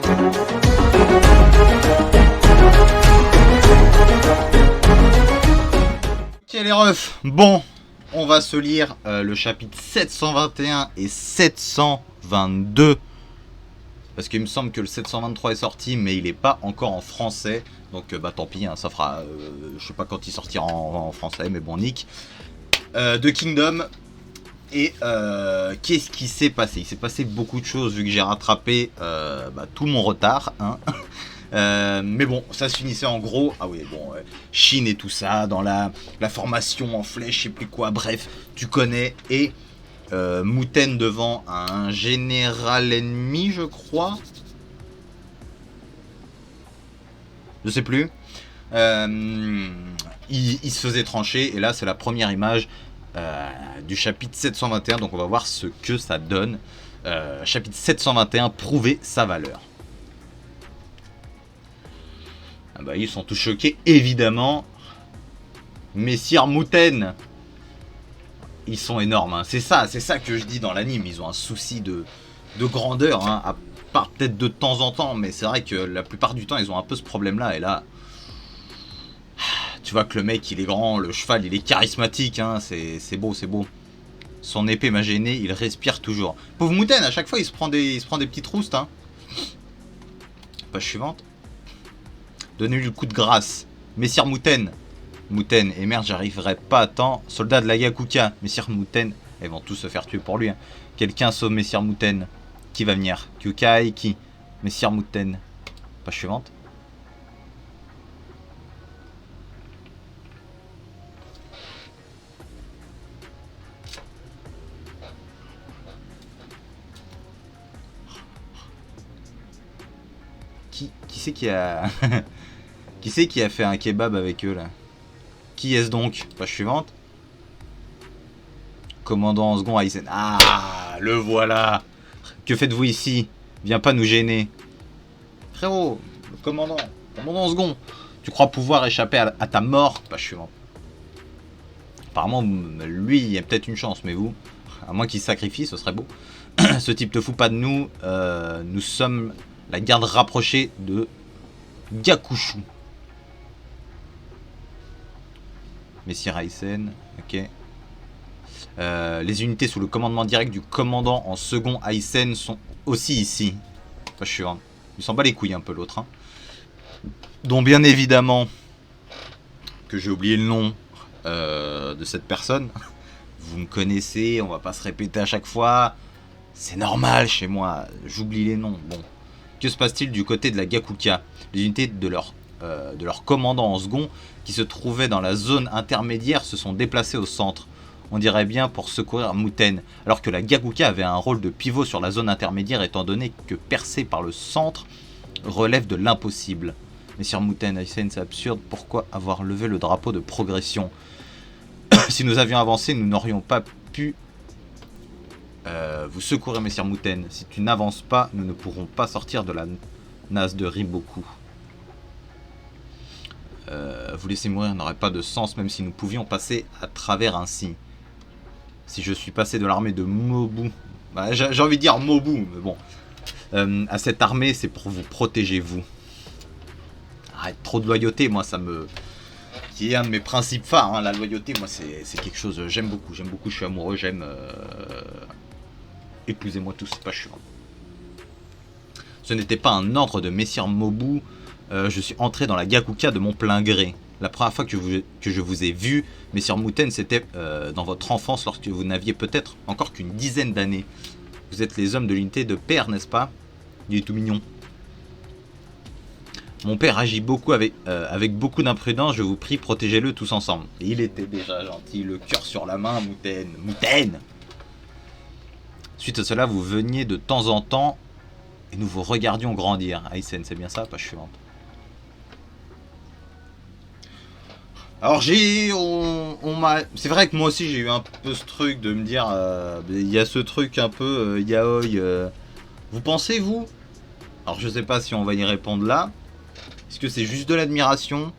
Ok les refs, bon, on va se lire le chapitre 721 et 722. Parce qu'il me semble que le 723 est sorti, mais il n'est pas encore en français. Donc bah tant pis, hein, ça fera, je sais pas quand il sortira en français, mais bon, nick. De Kingdom. Et qu'est-ce qui s'est passé? Il s'est passé beaucoup de choses vu que j'ai rattrapé tout mon retard. Hein. Mais bon, ça se finissait en gros. Ah oui, bon, Chine et tout ça, dans la formation en flèche, je sais plus quoi. Bref, tu connais. Et Muten devant un général ennemi, je crois. Je sais plus. Il se faisait trancher. Et là, c'est la première image du chapitre 721. Donc, on va voir ce que ça donne. Chapitre 721, prouver sa valeur. Ah bah, ils sont tous choqués, évidemment. Messire Muten. Ils sont énormes, hein. C'est ça que je dis dans l'anime. Ils ont un souci de grandeur, hein. À part peut-être de temps en temps, mais c'est vrai que la plupart du temps, ils ont un peu ce problème-là. Et là, tu vois que le mec, il est grand, le cheval, il est charismatique, hein. C'est beau, c'est beau. Son épée m'a gêné, il respire toujours. Pauvre Muten, à chaque fois, il se prend des petites roustes, hein. Page suivante. Donnez-lui le coup de grâce. Messire Muten. Muten, et merde, j'arriverai pas à temps. Soldat de la Gakuka. Messire Muten. Ils vont tous se faire tuer pour lui. Hein. Quelqu'un sauve Messire Muten. Qui va venir? Kyukai, qui? Messire Muten. Page suivante. Qui c'est qui a... Qui c'est qui a fait un kebab avec eux là? Qui est-ce donc? Page suivante. Commandant en second Aizen. Ah, le voilà. Que faites-vous ici? Viens pas nous gêner. Frérot, le commandant en second. Tu crois pouvoir échapper à ta mort? Page suivante. Apparemment, lui, il y a peut-être une chance, mais vous, à moins qu'il se sacrifie, ce serait beau. Ce type te fout pas de nous. Nous sommes la garde rapprochée de Gakushu. Messire Aizen, ok. Les unités sous le commandement direct du commandant en second Aizen sont aussi ici. Enfin, je suis un... Il s'en bat les couilles un peu l'autre. Hein. Dont bien évidemment que j'ai oublié le nom de cette personne. Vous me connaissez, on va pas se répéter à chaque fois. C'est normal chez moi, j'oublie les noms. Bon. Que se passe-t-il du côté de la Gakuka? Les unités de leur commandant en second qui se trouvaient dans la zone intermédiaire se sont déplacés au centre. On dirait bien pour secourir Muten, alors que la Gakuka avait un rôle de pivot sur la zone intermédiaire étant donné que percer par le centre relève de l'impossible. Messire Muten, Aizen, c'est absurde, pourquoi avoir levé le drapeau de progression? Si nous avions avancé, nous n'aurions pas pu vous secourir, Messire Muten. Si tu n'avances pas, nous ne pourrons pas sortir de la nasse de Riboku. Vous laisser mourir n'aurait pas de sens, même si nous pouvions passer à travers ainsi. Si je suis passé de l'armée de Mobu, bah, j'ai envie de dire Mobu, mais bon, à cette armée, c'est pour vous protéger, vous. Arrête, trop de loyauté, moi, ça me... Qui est un de mes principes phares, hein, la loyauté, moi, c'est quelque chose, j'aime beaucoup, je suis amoureux, j'aime... Épousez-moi tous, pas chiant. Ce n'était pas un ordre de Messire Mobu, je suis entré dans la Gakuka de mon plein gré. La première fois que je vous ai vu, Messire Muten, c'était dans votre enfance lorsque vous n'aviez peut-être encore qu'une dizaine d'années. Vous êtes les hommes de l'unité de père, n'est-ce pas? Il est tout mignon. Mon père agit beaucoup avec beaucoup d'imprudence, je vous prie, protégez-le tous ensemble. Et il était déjà gentil, le cœur sur la main, Muten. Muten! Suite à cela, vous veniez de temps en temps et nous vous regardions grandir. Aizen, c'est bien ça? Page suivante. Alors c'est vrai que moi aussi j'ai eu un peu ce truc de me dire, il y a ce truc un peu yaoi. Vous pensez vous? Alors je sais pas si on va y répondre là. Est-ce que c'est juste de l'admiration?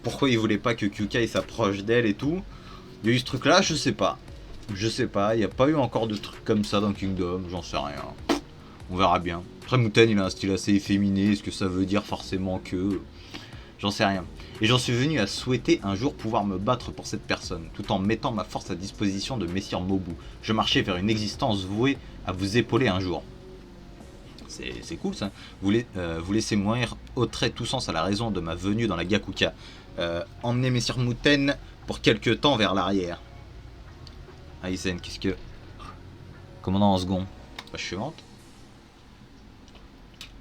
Pourquoi il voulait pas que Kyukai s'approche d'elle et tout? Il y a eu ce truc là, je sais pas. Je sais pas, il n'y a pas eu encore de trucs comme ça dans Kingdom, j'en sais rien. On verra bien. Après, Muten, il a un style assez efféminé. Est-ce que ça veut dire forcément que... J'en sais rien. Et j'en suis venu à souhaiter un jour pouvoir me battre pour cette personne, tout en mettant ma force à disposition de Messire Mobu. Je marchais vers une existence vouée à vous épauler un jour. C'est cool ça. Vous laissez mourir au trait tout sens à la raison de ma venue dans la Gakuka. Emmenez Messire Muten pour quelque temps vers l'arrière. Aizen, qu'est-ce que... Commandant en second. Page suivante.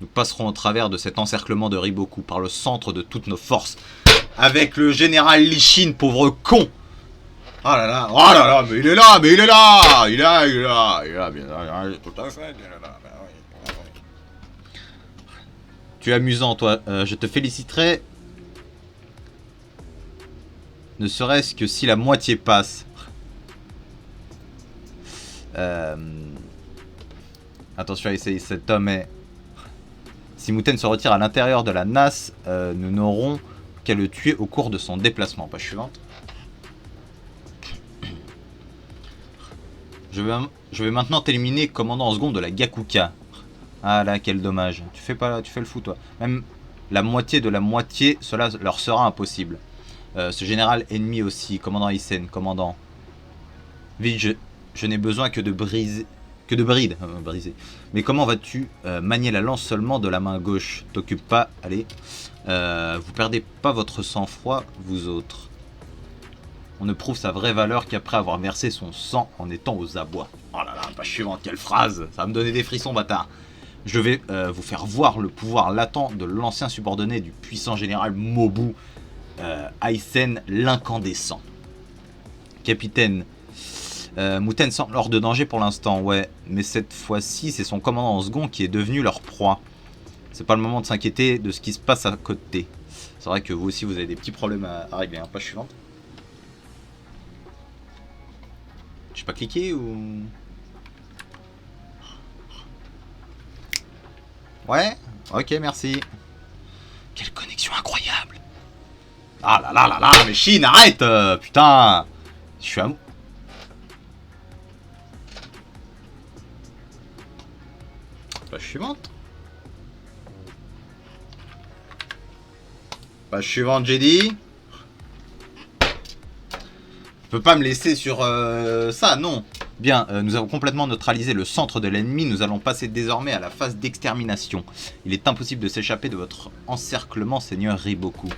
Nous passerons au travers de cet encerclement de Riboku par le centre de toutes nos forces. Avec le général Lishin, pauvre con. Oh là là, mais il est là, il est là, il est là, bien, tout à fait, il est là. Tu es amusant, toi. Je te féliciterai. Ne serait-ce que si la moitié passe. Attention à essayer, cet homme est... Si Muten se retire à l'intérieur de la NAS, nous n'aurons qu'à le tuer au cours de son déplacement. Page suivante. Je vais maintenant t'éliminer commandant en seconde de la Gakuka. Ah là, quel dommage. Tu fais le fou, toi. Même la moitié de la moitié, cela leur sera impossible. Ce général ennemi aussi, commandant Isen, commandant. Vite, je n'ai besoin que de briser. Que de brides, briser. Mais comment vas-tu manier la lance seulement de la main gauche? T'occupe pas, allez. Vous perdez pas votre sang-froid, vous autres. On ne prouve sa vraie valeur qu'après avoir versé son sang en étant aux abois. Oh là là, page suivante, quelle phrase. Ça va me donner des frissons, bâtard. Je vais vous faire voir le pouvoir latent de l'ancien subordonné du puissant général Mobu, Aizen l'incandescent. Capitaine, Muten semble hors de danger pour l'instant, ouais. Mais cette fois-ci, c'est son commandant en second qui est devenu leur proie. C'est pas le moment de s'inquiéter de ce qui se passe à côté. C'est vrai que vous aussi, vous avez des petits problèmes à régler. Hein. Page suivante. J'ai pas cliqué ou... Ouais. Ok, merci. Quelle connexion incroyable. Ah là là là là, mais Chine, arrête putain. Je suis à... Page suivante. Page suivante, j'ai dit. Tu peux pas me laisser sur ça, non. Bien, nous avons complètement neutralisé le centre de l'ennemi. Nous allons passer désormais à la phase d'extermination. Il est impossible de s'échapper de votre encerclement, Seigneur Riboku.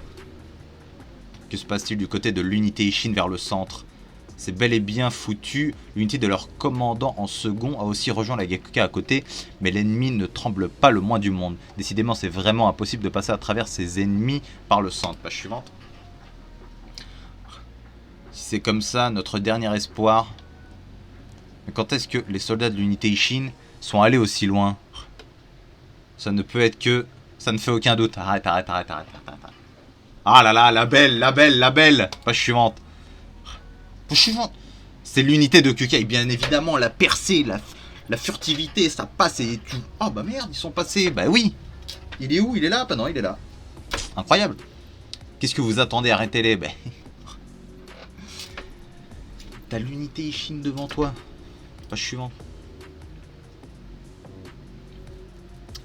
Que se passe-t-il du côté de l'unité Ishin vers le centre? C'est bel et bien foutu. L'unité de leur commandant en second a aussi rejoint la Gakuka à côté, mais l'ennemi ne tremble pas le moins du monde. Décidément, c'est vraiment impossible de passer à travers ses ennemis par le centre. Page suivante. Si c'est comme ça, notre dernier espoir... Mais quand est-ce que les soldats de l'unité Ishin sont allés aussi loin? Ça ne peut être que... Ça ne fait aucun doute. Arrête. Ah là là, la belle. Page suivante. C'est l'unité de Kukai, bien évidemment, la percée, la furtivité, ça passe et tu... Oh bah merde, ils sont passés, bah oui. Il est où? Il est là? Bah non, il est là. Incroyable. Qu'est-ce que vous attendez? Arrêtez-les. Bah... T'as l'unité Ishin devant toi. Page suivante.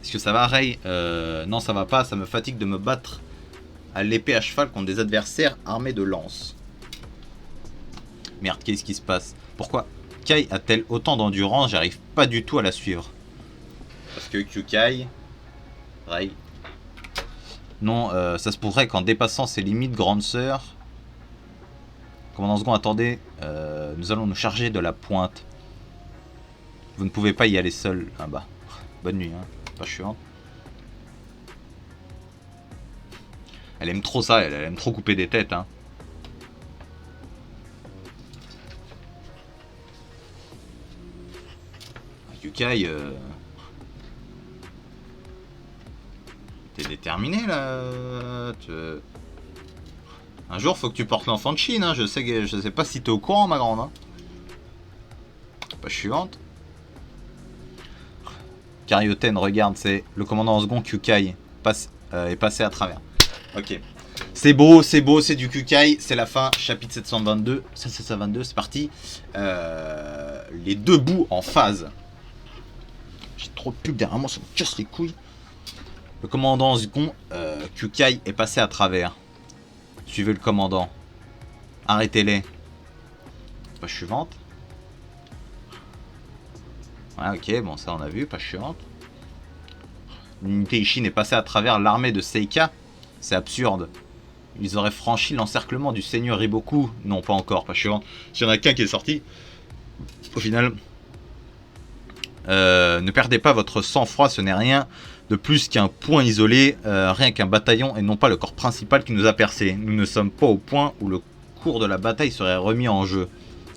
Est-ce que ça va, Rei? Non, ça va pas, ça me fatigue de me battre à l'épée à cheval contre des adversaires armés de lances. Merde, qu'est-ce qui se passe? Pourquoi Kai a-t-elle autant d'endurance? J'arrive pas du tout à la suivre. Parce que Kyukai... Rei... Non, ça se pourrait qu'en dépassant ses limites, grande sœur... Commandant second, attendez. Nous allons nous charger de la pointe. Vous ne pouvez pas y aller seul. Ah bah, bonne nuit, hein. Pas chiant. Elle aime trop ça, elle aime trop couper des têtes, hein. Yukai, t'es déterminé là. Un jour, faut que tu portes l'enfant de Chine, hein. Je sais pas si t'es au courant, ma grande. Hein. Page suivante. Karyoten, regarde, c'est le commandant en second Kyukai est passé à travers. Ok. C'est beau, c'est du Kyukai, c'est la fin, chapitre 722. 722, c'est parti. Les deux bouts en phase. J'ai trop de pubs derrière moi, ça me casse les couilles. Le commandant Zgon, Kukai est passé à travers. Suivez le commandant. Arrêtez-les. Page suivante. Ouais, ok, bon, ça on a vu. Page suivante. L'unité Ishin est passée à travers l'armée de Seika. C'est absurde. Ils auraient franchi l'encerclement du seigneur Riboku. Non, pas encore. Page suivante. S'il y en a qu'un qui est sorti. Au final. Ne perdez pas votre sang-froid, ce n'est rien de plus qu'un point isolé, rien qu'un bataillon et non pas le corps principal qui nous a percé. Nous ne sommes pas au point où le cours de la bataille serait remis en jeu.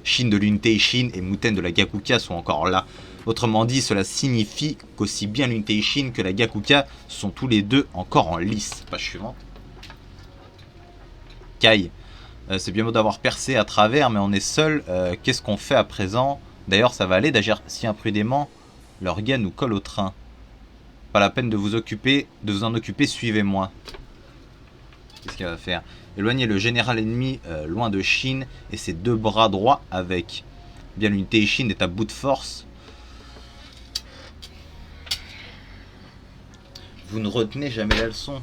Shin de l'unité Ishin et Muten de la Gakuka sont encore là. Autrement dit, cela signifie qu'aussi bien l'unité Ishin que la Gakuka sont tous les deux encore en lice. Page suivante. Kai, c'est bien beau d'avoir percé à travers, mais on est seul. Qu'est-ce qu'on fait à présent? D'ailleurs, ça va aller d'agir si imprudemment. Leur gars nous colle au train. Pas la peine de vous en occuper, suivez-moi. Qu'est-ce qu'elle va faire? Éloignez le général ennemi loin de Shin et ses deux bras droits avec. Bien, l'unité Shin est à bout de force. Vous ne retenez jamais la leçon.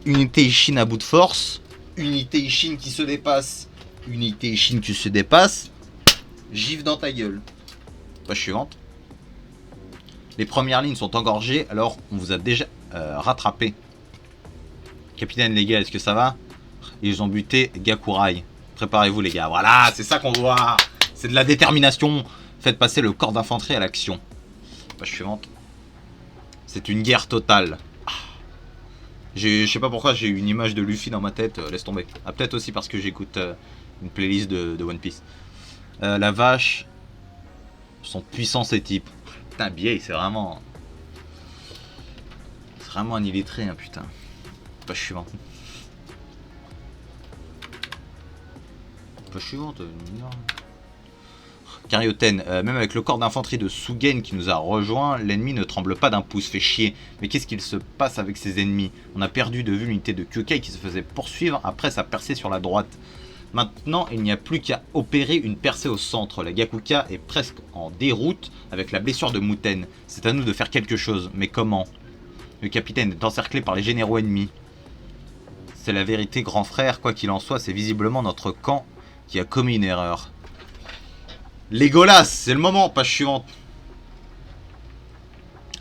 Unité Shin à bout de force. Unité Shin qui se dépasse. Unité Shin qui se dépasse. Gifle dans ta gueule. Page suivante. Les premières lignes sont engorgées, alors on vous a déjà rattrapé. Capitaine, les gars, est-ce que ça va? Ils ont buté Gakurai. Préparez-vous, les gars. Voilà, c'est ça qu'on voit. C'est de la détermination. Faites passer le corps d'infanterie à l'action. Page suivante. C'est une guerre totale. Je sais pas pourquoi j'ai une image de Luffy dans ma tête. Laisse tomber. Ah, peut-être aussi parce que j'écoute une playlist de One Piece. La vache. Sont puissants ces types. Putain, Biei, c'est vraiment. C'est vraiment un illettré, hein, putain. Page suivante. Page suivante. Karyoten, même avec le corps d'infanterie de Sugen qui nous a rejoint, l'ennemi ne tremble pas d'un pouce, fait chier. Mais qu'est-ce qu'il se passe avec ses ennemis? On a perdu de vue l'unité de Kyukai qui se faisait poursuivre après sa percée sur la droite. Maintenant, il n'y a plus qu'à opérer une percée au centre. La Gakuka est presque en déroute avec la blessure de Muten. C'est à nous de faire quelque chose, mais comment? Le capitaine est encerclé par les généraux ennemis. C'est la vérité, grand frère. Quoi qu'il en soit, c'est visiblement notre camp qui a commis une erreur. Legolas, c'est le moment. Page suivante.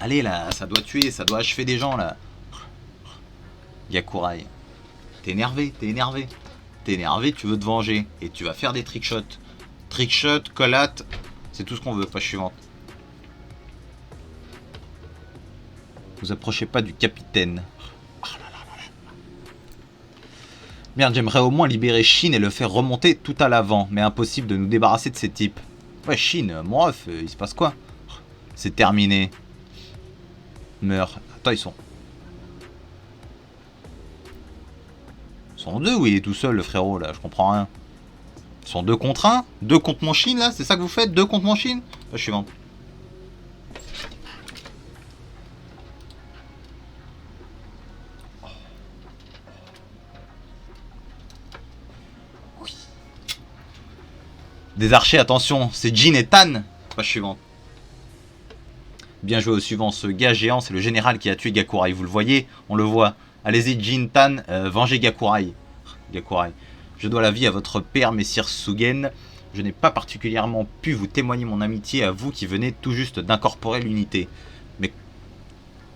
Allez là, ça doit tuer, ça doit achever des gens là. Gakurai. T'es énervé, t'es énervé. T'es énervé, tu veux te venger. Et tu vas faire des trickshots. Trickshots, collates. C'est tout ce qu'on veut. Page suivante. Vous approchez pas du capitaine. Merde, j'aimerais au moins libérer Shin et le faire remonter tout à l'avant. Mais impossible de nous débarrasser de ces types. Ouais, Shin, mon ref, il se passe quoi? C'est terminé. Meurs. Attends, ils sont deux ou il est tout seul, le frérot, là? Je comprends rien. Ils sont 2 contre 1? 2 contre mon Shin, là? C'est ça que vous faites? 2 contre mon Shin? Page suivante. Oui. Des archers, attention, c'est Jin et Tan. Page suivante. Bien joué au suivant, ce gars géant, c'est le général qui a tué Gakurai. Vous le voyez? On le voit. Allez-y, Jin, Tan, vengez Gakurai. Gakurai. Je dois la vie à votre père, messire Sugen. Je n'ai pas particulièrement pu vous témoigner mon amitié à vous qui venez tout juste d'incorporer l'unité. Mais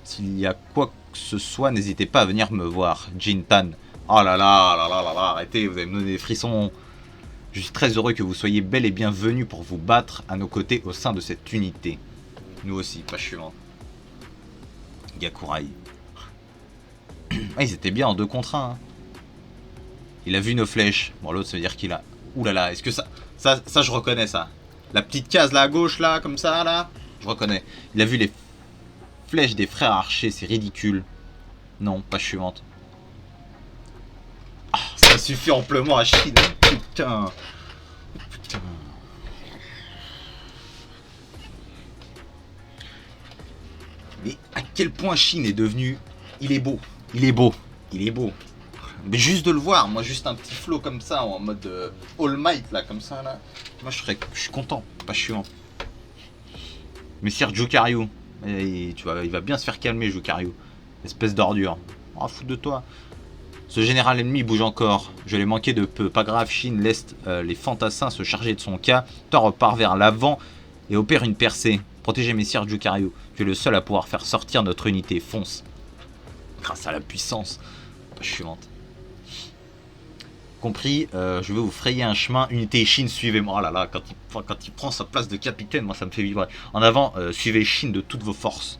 s'il y a quoi que ce soit, n'hésitez pas à venir me voir. Jin Tan. Oh là là, là là là là, arrêtez, vous allez me donner des frissons. Je suis très heureux que vous soyez bel et bien venus pour vous battre à nos côtés au sein de cette unité. Nous aussi, page suivante. Gakurai. Ah, ils étaient bien en 2 contre 1. Hein. Il a vu nos flèches. Bon, l'autre, ça veut dire qu'il a... Ouh là là, est-ce que ça, je reconnais ça. La petite case là à gauche, là, comme ça, là. Je reconnais. Il a vu les flèches des frères archers, c'est ridicule. Non, page suivante. Ah, ça suffit amplement à Shin. Putain. Putain. Mais à quel point Shin est devenu... Il est beau. Il est beau. Il est beau. Mais juste de le voir, moi juste un petit flow comme ça, en mode All Might là, comme ça là. Moi je suis content, pas chiant. Messire Jukaryu, Et il va bien se faire calmer, Jukario. Espèce d'ordure. Oh, foutre de toi. Ce général ennemi bouge encore. Je l'ai manqué de peu. Pas grave, Shin laisse les fantassins se charger de son cas. Thor repart vers l'avant et opère une percée. Protégez messire Jukario. Tu es le seul à pouvoir faire sortir notre unité. Fonce. Grâce à la puissance. Page suivante. Compris, je vais vous frayer un chemin. Unité Shin, suivez-moi. Oh là là, quand il prend sa place de capitaine, moi ça me fait vibrer. En avant, suivez Shin de toutes vos forces.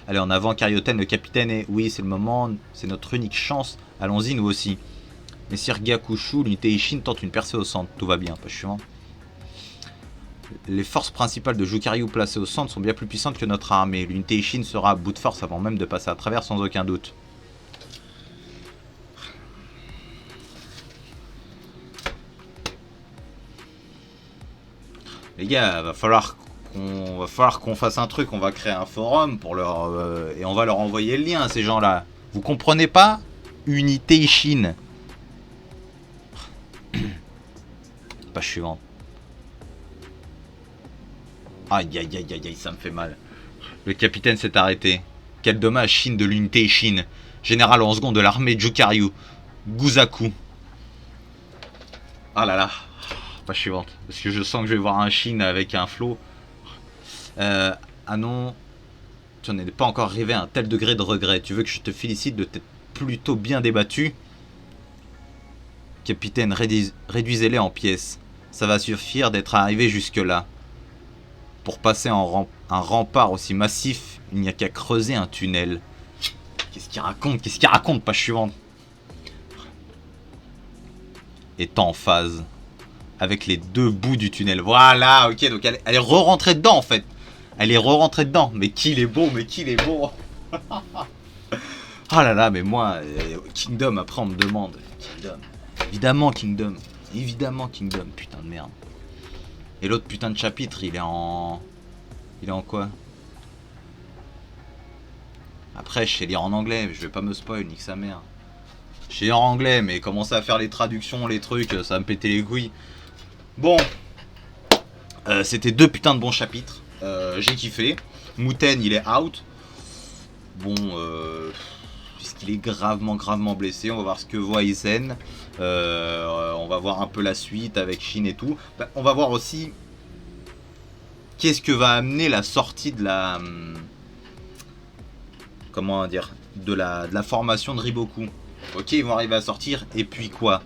Allez, en avant, Carioten, le capitaine est... Oui, c'est le moment, c'est notre unique chance. Allons-y, nous aussi. Messire Gakushu, l'unité Ishin tente une percée au centre. Tout va bien, pas suivant. Les forces principales de Jukaryu placées au centre sont bien plus puissantes que notre armée. L'unité Ishin sera à bout de force avant même de passer à travers sans aucun doute. Les gars, va falloir qu'on fasse un truc. On va créer un forum pour leur et on va leur envoyer le lien à ces gens-là. Vous comprenez pas? Unité Ishin. Page suivante. Aïe aïe aïe aïe aïe, ça me fait mal. Le capitaine s'est arrêté. Quel dommage, Shin de l'unité Shin. Général en second de l'armée Jukaryu. Guzaku. Ah là là. Page suivante. Parce que je sens que je vais voir un Shin avec un flot. Ah non. Tu n'en es pas encore arrivé à un tel degré de regret. Tu veux que je te félicite de t'être plutôt bien débattu? Capitaine, réduisez-les en pièces. Ça va suffire d'être arrivé jusque-là. Pour passer un rempart aussi massif, il n'y a qu'à creuser un tunnel. Qu'est-ce qu'il raconte, page suivante. Est en phase avec les deux bouts du tunnel. Voilà, ok, donc elle est re-rentrée dedans en fait. Elle est re-rentrée dedans. Mais qu'il est beau, Ah là là, mais moi, Kingdom, après on me demande. Kingdom. Évidemment Kingdom, putain de merde. Et l'autre putain de chapitre, il est en quoi? Après, je sais lire en anglais, mais je vais pas me spoil, nique sa mère. Je sais lire en anglais, mais commencer à faire les traductions, les trucs, ça va me péter les couilles. Bon. C'était deux putains de bons chapitres. J'ai kiffé. Muten, il est out. Bon, puisqu'il est gravement blessé. On va voir ce que voit Isen. On va voir un peu la suite avec Shin et tout. Bah, on va voir aussi qu'est-ce que va amener la sortie de la... comment dire, de la formation de Riboku. Ok, ils vont arriver à sortir, et puis quoi?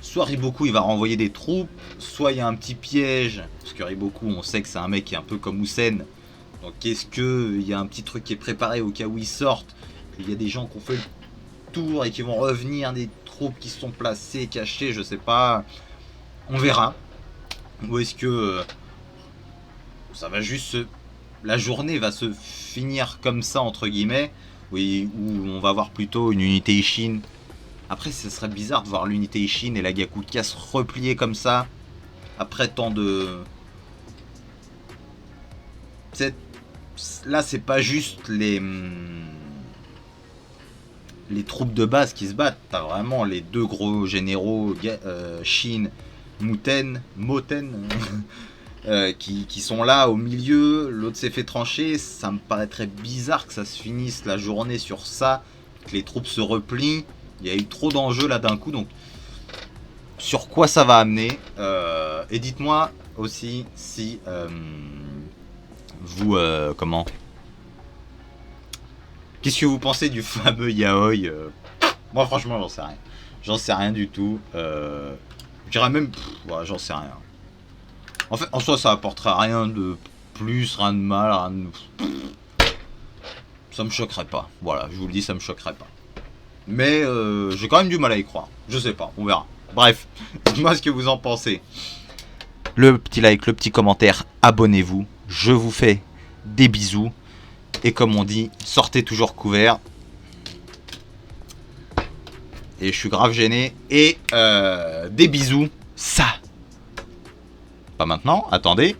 Soit Riboku il va renvoyer des troupes, soit il y a un petit piège, parce que Riboku on sait que c'est un mec qui est un peu comme Usen. Donc est-ce qu'il y a un petit truc qui est préparé au cas où ils sortent? Il y a des gens qui ont fait le tour et qui vont revenir, des troupes qui sont placées, cachées, je sais pas. On verra. Ou est-ce que ça va juste la journée va se finir comme ça entre guillemets, oui, où on va voir plutôt une unité Ishin. Après, ce serait bizarre de voir l'unité Ishin et la Gakuka se replier comme ça après tant de... Là, c'est pas juste les troupes de base qui se battent. T'as vraiment les deux gros généraux, Shin, Moten, qui sont là au milieu. L'autre s'est fait trancher. Ça me paraîtrait bizarre que ça se finisse la journée sur ça, que les troupes se replient. Il y a eu trop d'enjeux là d'un coup, donc sur quoi ça va amener, et dites-moi aussi si vous comment, qu'est-ce que vous pensez du fameux yaoi. Moi franchement j'en sais rien du tout. Je dirais même ouais, j'en sais rien. En fait en soi ça apportera rien de plus, rien de mal, rien de... ça me choquerait pas, voilà, je vous le dis, ça me choquerait pas. Mais j'ai quand même du mal à y croire. Je sais pas, on verra. Bref, dites-moi ce que vous en pensez. Le petit like, le petit commentaire, abonnez-vous. Je vous fais des bisous. Et comme on dit, sortez toujours couverts. Et je suis grave gêné. Et des bisous. Ça. Pas maintenant, attendez.